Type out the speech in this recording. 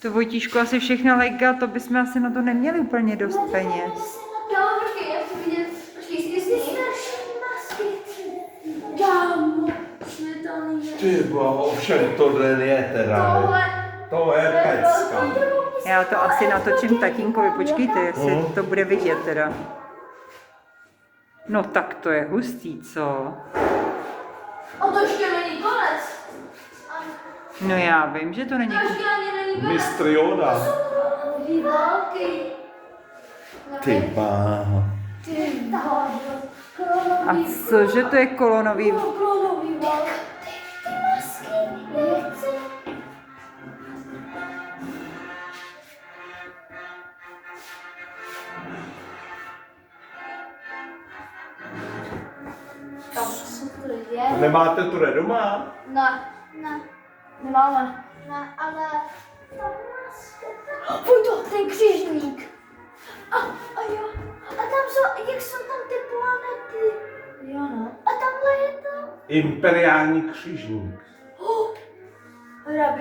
To Vojtíšku, asi všechna lejka, to bychom asi na to neměli úplně dost peněz. Jo, počkej, já chci vidět. Počkej, jestli masky. Kámo, světelný. Ty boho, ovšem tohle je teda. To je pecka. Já to asi natočím tatínkovi, počkejte, jestli to bude vidět teda. No tak to je hustý, co? A to ještě není konec. No já vím, že to není... To ještě ani není konec. Mistr Yoda. Dvě války. Ty báho. Ty báho. A cože to je kolonový? Kolonový války. Ty masky, nechci. Tam co to je? Nemáte to doma? Ne. Ne. Nemáme. Ne, ale... Pojď to, ten křižník. A jo. A tam jsou, jak jsou tam ty planety? Jo no. A tamhle je to. Imperiální křižník. Hrabi